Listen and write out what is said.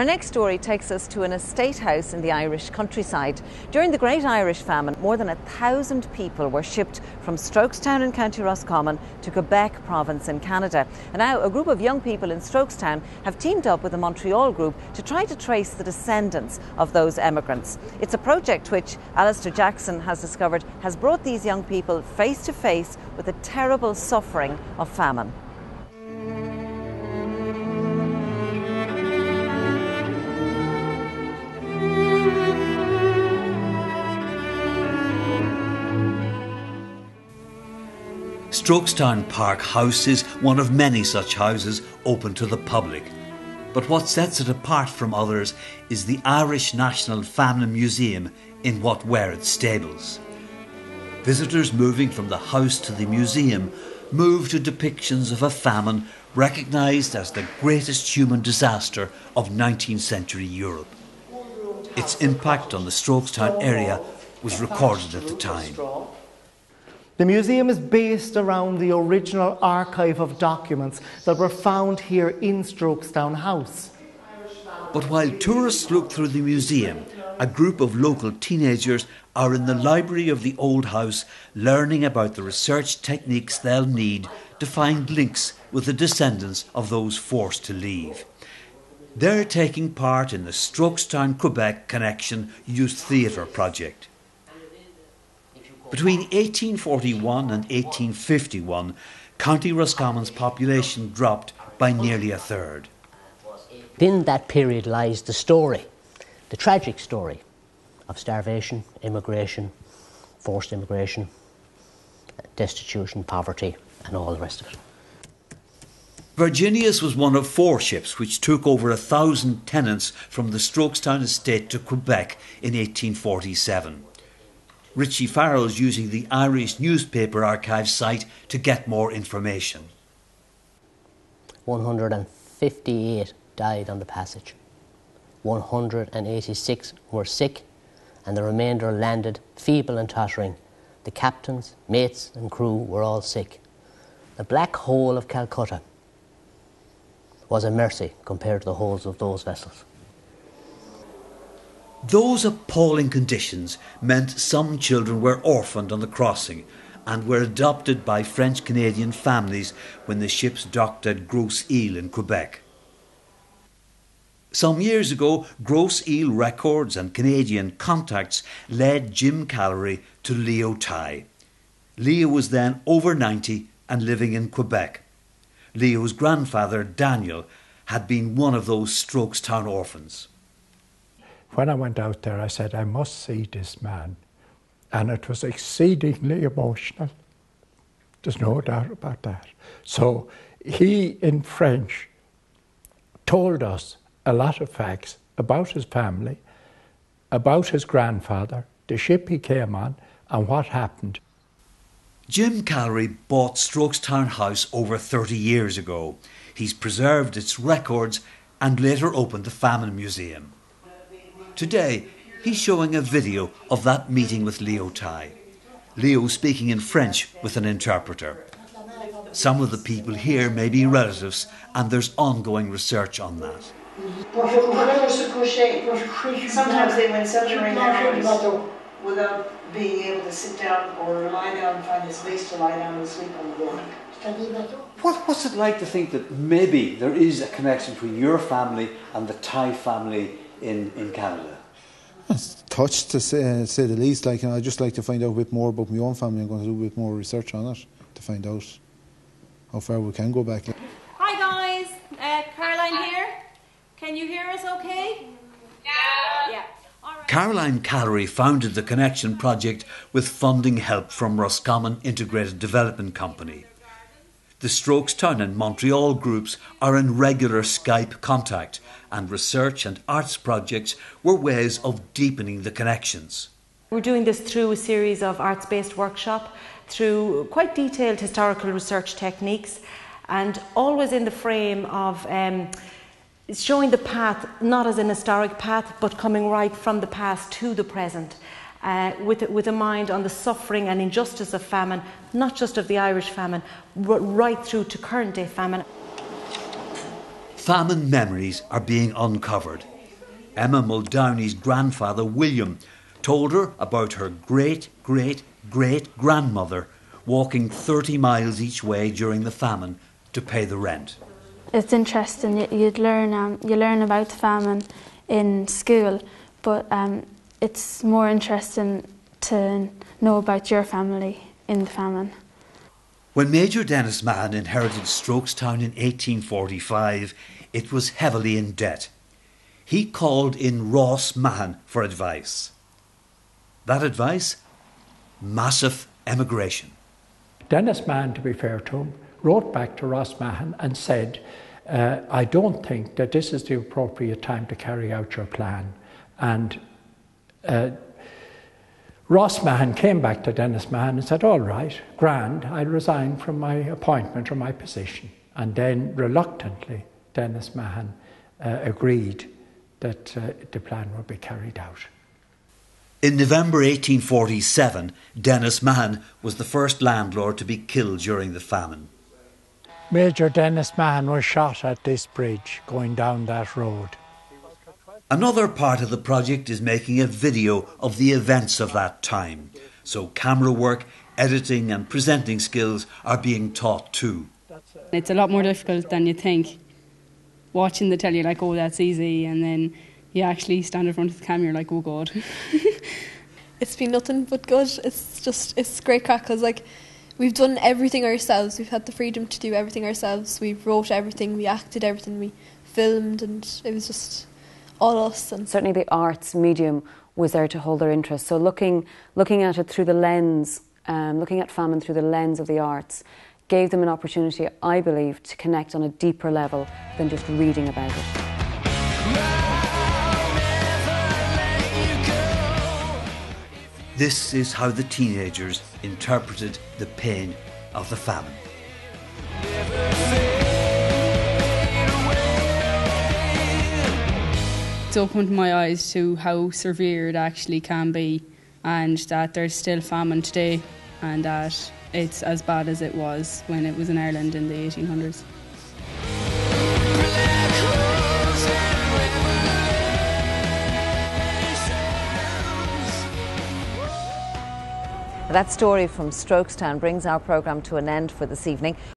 Our next story takes us to an estate house in the Irish countryside. During the Great Irish Famine, more than 1,000 people were shipped from Strokestown in County Roscommon to Quebec province in Canada. And now a group of young people in Strokestown have teamed up with the Montreal group to try to trace the descendants of those emigrants. It's a project which Alistair Jackson has discovered has brought these young people face to face with the terrible suffering of famine. Strokestown Park House is one of many such houses open to the public. But what sets it apart from others is the Irish National Famine Museum in what were its stables. Visitors moving from the house to the museum move to depictions of a famine recognised as the greatest human disaster of 19th century Europe. Its impact on the Strokestown area was recorded at the time. The museum is based around the original archive of documents that were found here in Strokestown House. But while tourists look through the museum, a group of local teenagers are in the library of the old house learning about the research techniques they'll need to find links with the descendants of those forced to leave. They're taking part in the Strokestown-Quebec Connection Youth Theatre project. Between 1841 and 1851, County Roscommon's population dropped by nearly a third. In that period lies the story, the tragic story of starvation, immigration, forced immigration, destitution, poverty, and all the rest of it. Virginius was one of 4 ships which took over 1,000 tenants from the Strokestown estate to Quebec in 1847. Richie Farrell's using the Irish Newspaper Archive site to get more information. 158 died on the passage. 186 were sick, and the remainder landed feeble and tottering. The captains, mates and crew were all sick. The Black Hole of Calcutta was a mercy compared to the holes of those vessels. Those appalling conditions meant some children were orphaned on the crossing and were adopted by French-Canadian families when the ships docked at Grosse Ile in Quebec. Some years ago, Grosse Ile Records and Canadian contacts led Jim Callery to Leo Ty. Leo was then over 90 and living in Quebec. Leo's grandfather, Daniel, had been one of those Strokestown orphans. When I went out there, I said, I must see this man. And it was exceedingly emotional. There's no doubt about that. So he, in French, told us a lot of facts about his family, about his grandfather, the ship he came on, and what happened. Jim Callery bought Strokestown House over 30 years ago. He's preserved its records and later opened the Famine Museum. Today, he's showing a video of that meeting with Leo Ty. Leo speaking in French with an interpreter. Some of the people here may be relatives, and there's ongoing research on that. Sometimes they went settling around without being able to sit down or lie down and find a space to lie down and sleep on the boat. What's it like to think that maybe there is a connection between your family and the Thai family in Canada? It's touched, to say the least. Like, I'd just like to find out a bit more about my own family. I'm going to do a bit more research on it to find out how far we can go back. Hi guys, Caroline here. Can you hear us okay? Yeah. All right. Caroline Callery founded the Connection Project with funding help from Roscommon Integrated Development Company. The Strokestown and Montreal groups are in regular Skype contact, and research and arts projects were ways of deepening the connections. We're doing this through a series of arts-based workshops, through quite detailed historical research techniques, and always in the frame of showing the path, not as an historic path, but coming right from the past to the present. With a mind on the suffering and injustice of famine, not just of the Irish famine, but right through to current day famine. famine memories are being uncovered. Emma Muldowney's grandfather, William, told her about her great-great-great-grandmother walking 30 miles each way during the famine to pay the rent. It's interesting. You learn about the famine in school, but it's more interesting to know about your family in the famine. When Major Dennis Mahan inherited Strokestown in 1845, it was heavily in debt. He called in Ross Mahan for advice. That advice? Massive emigration. Dennis Mahan, to be fair to him, wrote back to Ross Mahan and said, I don't think that this is the appropriate time to carry out your plan. And Ross Mahan came back to Dennis Mahan and said, all right, grand, I'll resign from my appointment or my position. And then reluctantly, Dennis Mahan agreed that the plan would be carried out. In November 1847, Dennis Mahan was the first landlord to be killed during the famine. Major Dennis Mahan was shot at this bridge going down that road. Another part of the project is making a video of the events of that time. So camera work, editing and presenting skills are being taught too. It's a lot more difficult than you think. Watching the telly, you're like, oh, that's easy, and then you actually stand in front of the camera, you're like, oh God. It's been nothing but good. It's great crack because we've done everything ourselves. We've had the freedom to do everything ourselves. We wrote everything, we acted everything, we filmed, and it was just all us. And certainly the arts medium was there to hold their interest. So looking at it through the lens, looking at famine through the lens of the arts, gave them an opportunity, I believe, to connect on a deeper level than just reading about it. This is how the teenagers interpreted the pain of the famine. It's opened my eyes to how severe it actually can be, and that there's still famine today, and that it's as bad as it was when it was in Ireland in the 1800s. That story from Strokestown brings our programme to an end for this evening.